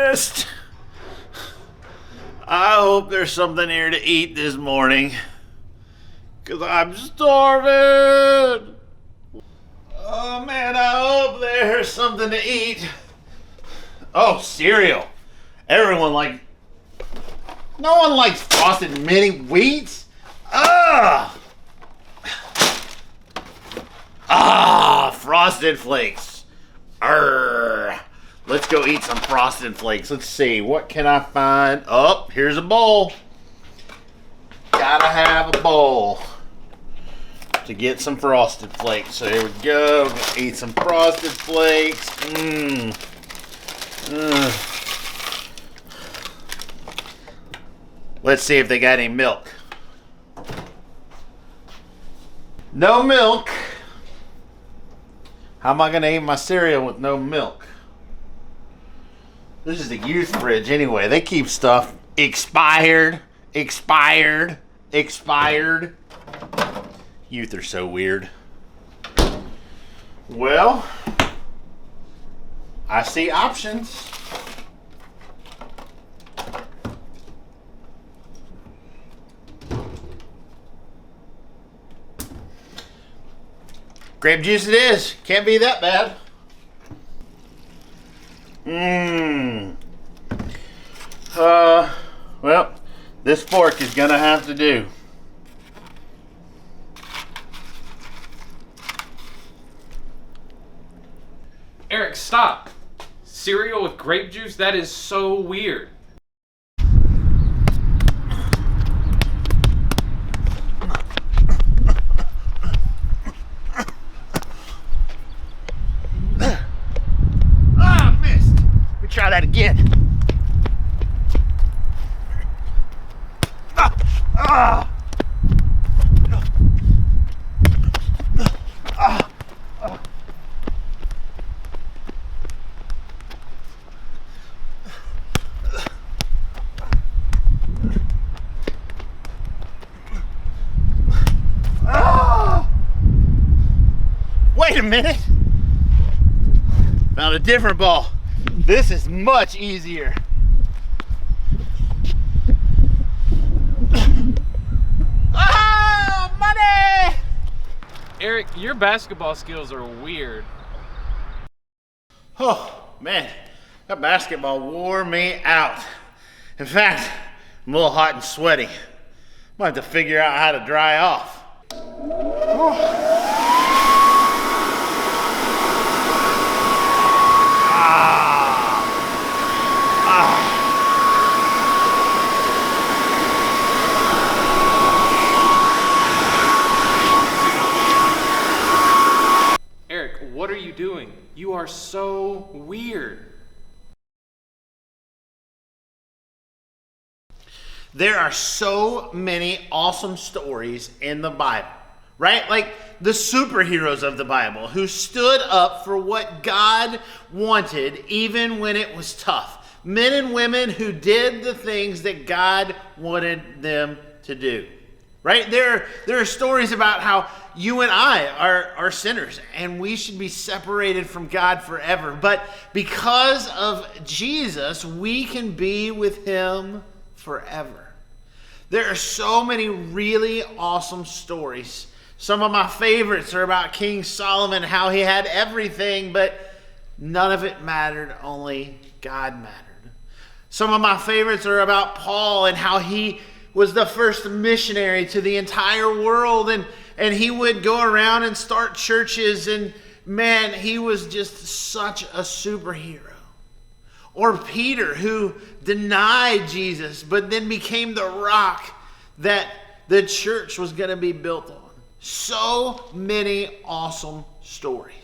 missed. I hope there's something here to eat this morning, because I'm starving. Oh man, I hope there's something to eat. Oh, cereal. No one likes Frosted Mini Wheats. Ugh. Frosted Flakes. Arrgh. Let's go eat some Frosted Flakes. Let's see, what can I find? Oh, here's a bowl. Gotta have a bowl to get some Frosted Flakes. So here we go. We're gonna eat some Frosted Flakes. Let's see if they got any milk. No milk. How am I gonna eat my cereal with no milk? This is the youth fridge anyway. They keep stuff expired. Youth are so weird. Well, I see options. Grape juice it is. Can't be that bad. Well, this fork is gonna have to do. Eric, stop. Cereal with grape juice? That is so weird. Missed. Let me try that again. Wait a minute. Found a different ball. This is much easier. Oh, money! Eric, your basketball skills are weird. Oh, man. That basketball wore me out. In fact, I'm a little hot and sweaty. Might have to figure out how to dry off. Oh. Eric, what are you doing? You are so weird. There are so many awesome stories in the Bible, right? Like the superheroes of the Bible who stood up for what God wanted even when it was tough. Men and women who did the things that God wanted them to do, right? There are stories about how you and I are sinners and we should be separated from God forever. But because of Jesus, we can be with him forever. There are so many really awesome stories. Some of my favorites are about King Solomon, how he had everything, but none of it mattered, only God mattered. Some of my favorites are about Paul and how he was the first missionary to the entire world, and he would go around and start churches, and man, he was just such a superhero. Or Peter, who denied Jesus, but then became the rock that the church was going to be built on. So many awesome stories.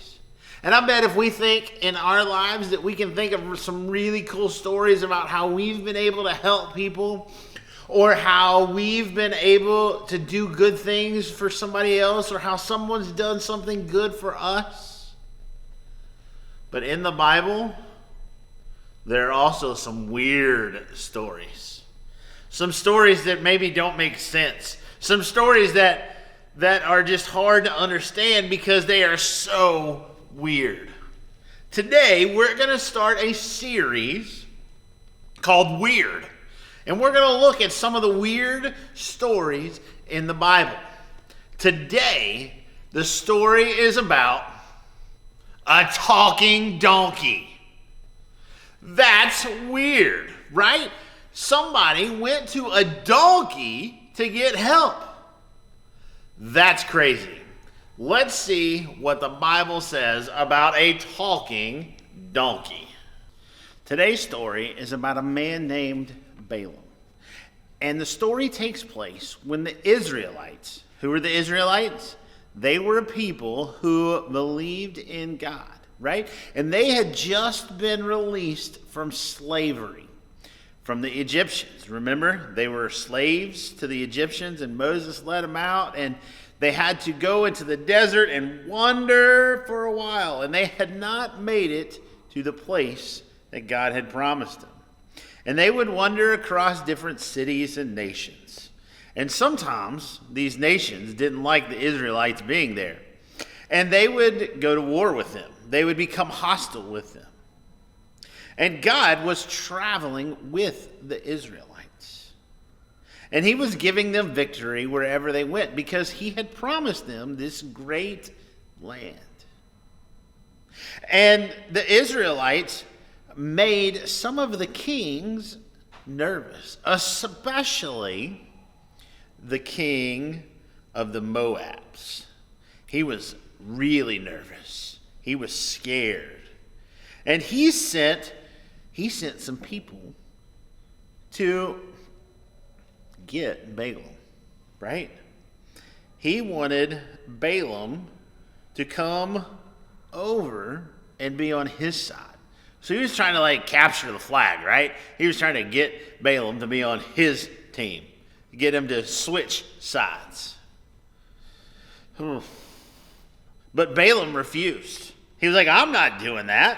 And I bet if we think in our lives that we can think of some really cool stories about how we've been able to help people, or how we've been able to do good things for somebody else, or how someone's done something good for us. But in the Bible, there are also some weird stories. Some stories that maybe don't make sense. Some stories that are just hard to understand because they are so weird. Today, we're going to start a series called Weird. And we're going to look at some of the weird stories in the Bible. Today, the story is about a talking donkey. That's weird, right? Somebody went to a donkey to get help. That's crazy. Let's see what the Bible says about a talking donkey. Today's story is about a man named Balaam. And the story takes place when the Israelites, who were the Israelites? They were a people who believed in God, right? And they had just been released from slavery, from the Egyptians. Remember, they were slaves to the Egyptians, and Moses led them out, and they had to go into the desert and wander for a while, and they had not made it to the place that God had promised them. And they would wander across different cities and nations. And sometimes these nations didn't like the Israelites being there. And they would go to war with them. They would become hostile with them. And God was traveling with the Israelites. And he was giving them victory wherever they went because he had promised them this great land. And the Israelites made some of the kings nervous, especially the king of the Moabs. He was really nervous. He was scared. And he sent some people to get Balaam, right? He wanted Balaam to come over and be on his side. So he was trying to capture the flag, right? He was trying to get Balaam to be on his team, get him to switch sides. But Balaam refused. He was like, I'm not doing that.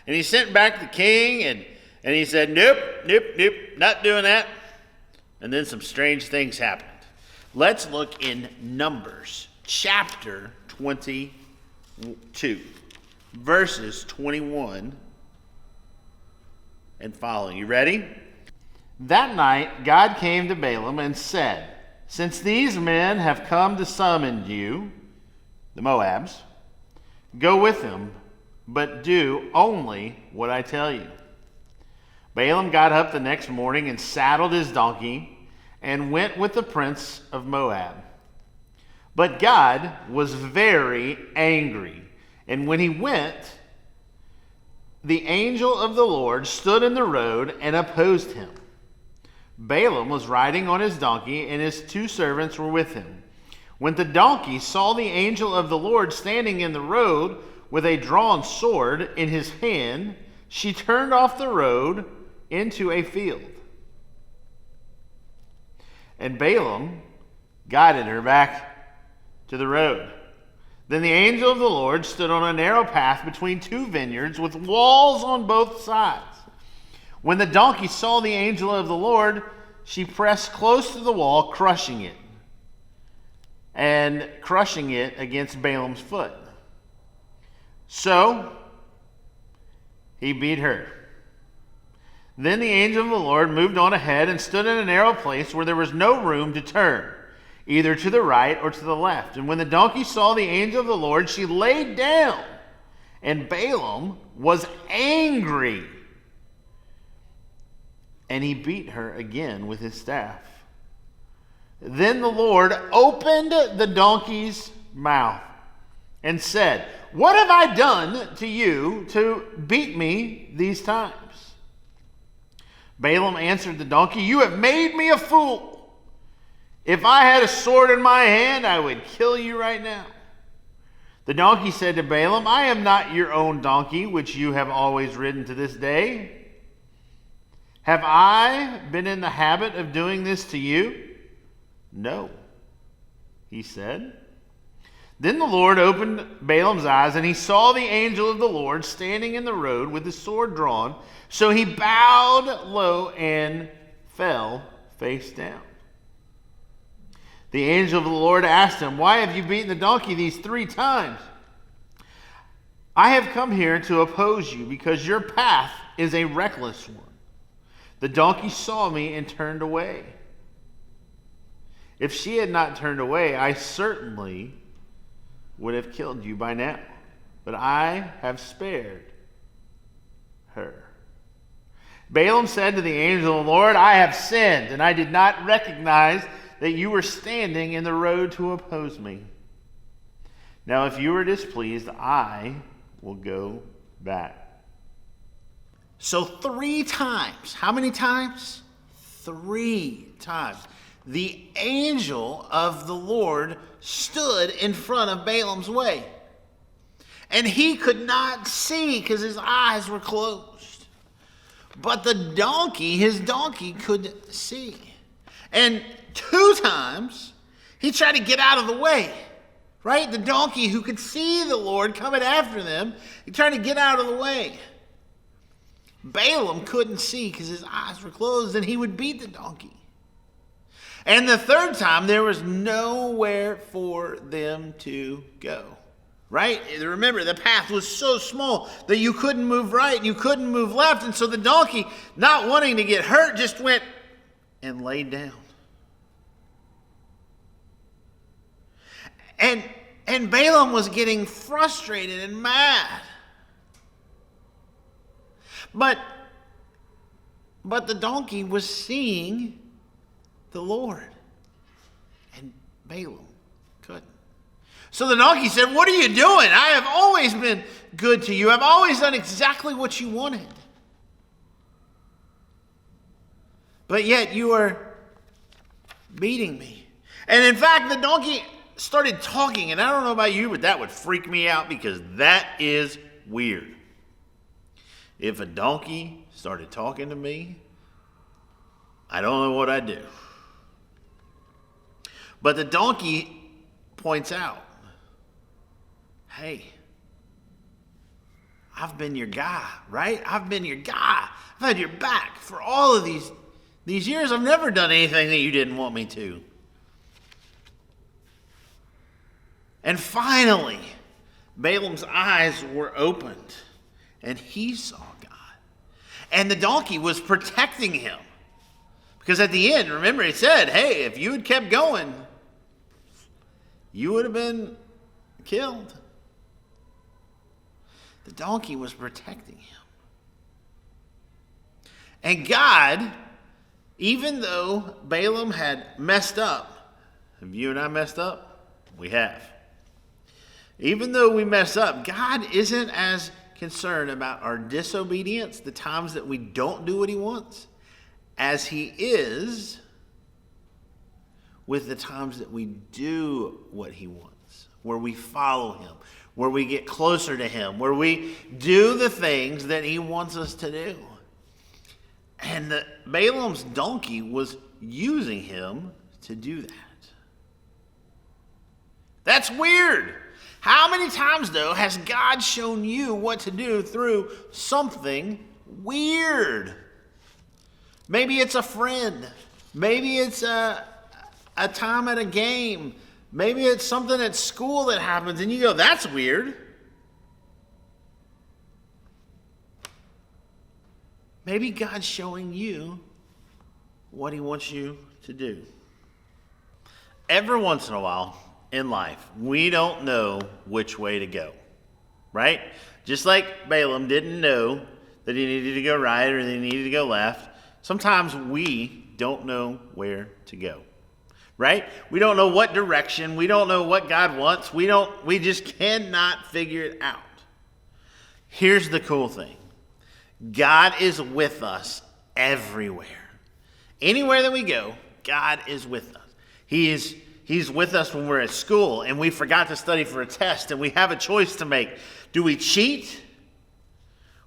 And he sent back the king and he said, nope, not doing that. And then some strange things happened. Let's look in Numbers chapter 22, verses 21 and following. You ready? That night, God came to Balaam and said, since these men have come to summon you, the Moabs, go with them, but do only what I tell you. Balaam got up the next morning and saddled his donkey and went with the prince of Moab. But God was very angry, and when he went, the angel of the Lord stood in the road and opposed him. Balaam was riding on his donkey, and his 2 servants were with him. When the donkey saw the angel of the Lord standing in the road with a drawn sword in his hand, she turned off the road into a field. And Balaam guided her back to the road. Then the angel of the Lord stood on a narrow path between 2 vineyards with walls on both sides. When the donkey saw the angel of the Lord, she pressed close to the wall, crushing it against Balaam's foot. So he beat her. Then the angel of the Lord moved on ahead and stood in a narrow place where there was no room to turn, either to the right or to the left. And when the donkey saw the angel of the Lord, she laid down, and Balaam was angry. And he beat her again with his staff. Then the Lord opened the donkey's mouth and said, what have I done to you to beat me these times? Balaam answered the donkey, you have made me a fool. If I had a sword in my hand, I would kill you right now. The donkey said to Balaam, I am not your own donkey, which you have always ridden to this day. Have I been in the habit of doing this to you? No, he said. Then the Lord opened Balaam's eyes, and he saw the angel of the Lord standing in the road with his sword drawn. So he bowed low and fell face down. The angel of the Lord asked him, why have you beaten the donkey these 3 times? I have come here to oppose you because your path is a reckless one. The donkey saw me and turned away. If she had not turned away, I certainly would have killed you by now. But I have spared her." Balaam said to the angel of the Lord, "I have sinned, and I did not recognize that you were standing in the road to oppose me. Now, if you are displeased, I will go back." So 3 times. How many times? 3 times. The angel of the Lord stood in front of Balaam's way. And he could not see because his eyes were closed. But the donkey, his donkey, could see. And 2 times, he tried to get out of the way. Right? The donkey who could see the Lord coming after them, he tried to get out of the way. Balaam couldn't see because his eyes were closed, and he would beat the donkey. And the 3rd time, there was nowhere for them to go. Right? Remember, the path was so small that you couldn't move right and you couldn't move left. And so the donkey, not wanting to get hurt, just went and laid down. And Balaam was getting frustrated and mad. But the donkey was seeing the Lord. And Balaam couldn't. So the donkey said, "What are you doing? I have always been good to you. I've always done exactly what you wanted. But yet you are beating me." And in fact, the donkey started talking. And I don't know about you, but that would freak me out because that is weird. If a donkey started talking to me, I don't know what I'd do. But the donkey points out, "Hey, I've been your guy, right? I've been your guy. I've had your back for all of these years. I've never done anything that you didn't want me to." And finally, Balaam's eyes were opened, and he saw God. And the donkey was protecting him. Because at the end, remember, he said, "Hey, if you had kept going, you would have been killed." The donkey was protecting him. And God, even though Balaam had messed up, have you and I messed up? We have. Even though we mess up, God isn't as concerned about our disobedience, the times that we don't do what he wants, as he is with the times that we do what he wants, where we follow him, where we get closer to him, where we do the things that he wants us to do. And Balaam's donkey was using him to do that. That's weird. How many times, though, has God shown you what to do through something weird? Maybe it's a friend. Maybe it's a time at a game. Maybe it's something at school that happens and you go, "That's weird." Maybe God's showing you what he wants you to do. Every once in a while in life, we don't know which way to go, right? Just like Balaam didn't know that he needed to go right or that he needed to go left, sometimes we don't know where to go, right? We don't know what direction. We don't know what God wants. We just cannot figure it out. Here's the cool thing. God is with us everywhere. Anywhere that we go, God is with us. He's with us when we're at school and we forgot to study for a test and we have a choice to make. Do we cheat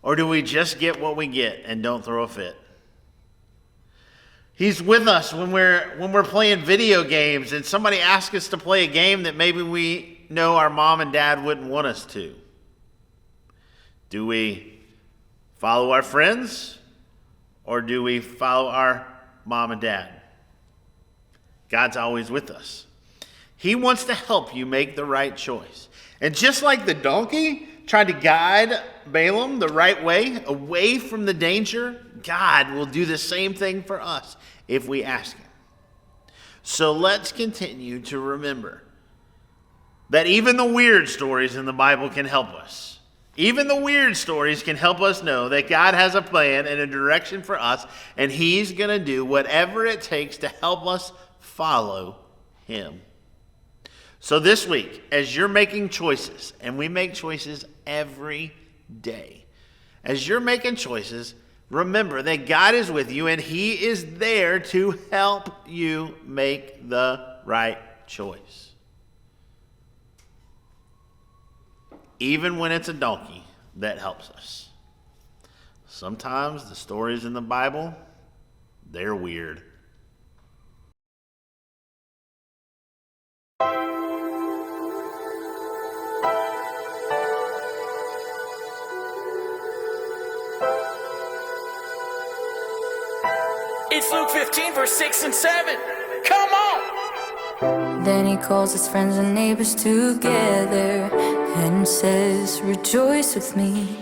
or do we just get what we get and don't throw a fit? He's with us when we're playing video games and somebody asks us to play a game that maybe we know our mom and dad wouldn't want us to. Do we follow our friends or do we follow our mom and dad? God's always with us. He wants to help you make the right choice. And just like the donkey tried to guide Balaam the right way, away from the danger, God will do the same thing for us if we ask him. So let's continue to remember that even the weird stories in the Bible can help us. Even the weird stories can help us know that God has a plan and a direction for us, and he's going to do whatever it takes to help us follow him. So this week, as you're making choices, and we make choices every day, as you're making choices, remember that God is with you and he is there to help you make the right choice. Even when it's a donkey that helps us. Sometimes the stories in the Bible, they're weird. It's Luke 15, verse 6 and 7. Come on! Then he calls his friends and neighbors together and says, rejoice with me.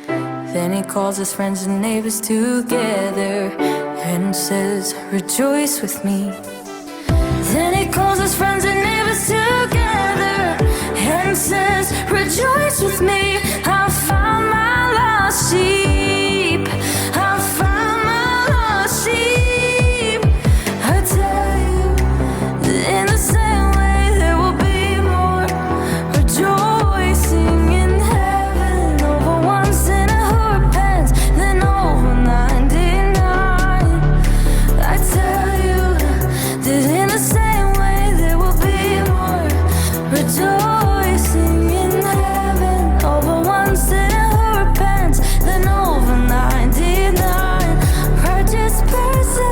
Then he calls his friends and neighbors together and says, rejoice with me. Then he calls his friends and neighbors together and says, rejoice with me. I found my lost sheep. I found my lost sheep. I tell you that in the same way there will be more rejoicing in heaven over one sinner who repents than over 99. I tell you that in the same way there will be more rejoicing in heaven over one sinner who repents than over 99 righteous persons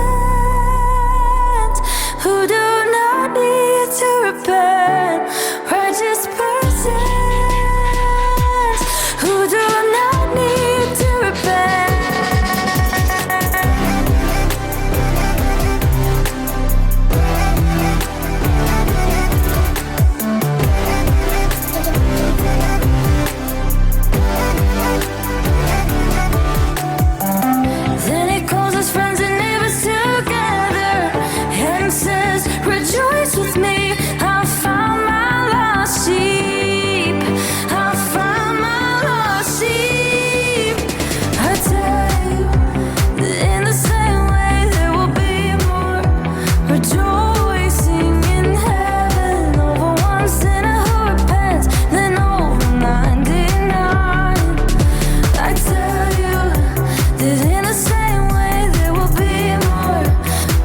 who do not need to repent. Righteous persons who do not need to repent. Then he calls his friends and neighbors together and says, rejoice with me. I found my lost sheep. I found my lost sheep. I tell you that in the same way there will be more rejoicing in heaven over one sinner who repents than over 99. I tell you that in the same way there will be more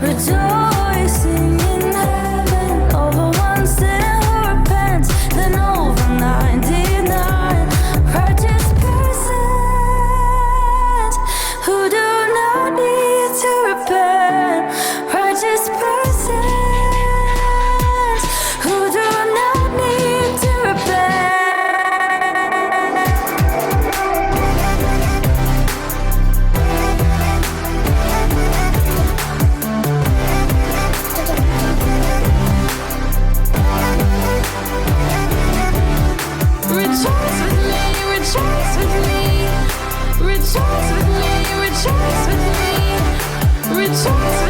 rejoicing in heaven over one sinner who repents than over 99 righteous persons who do not need to repent. Righteous persons who do not need to repent. Rejoice with me, rejoice with me, rejoice with me, rejoice with me, rejoice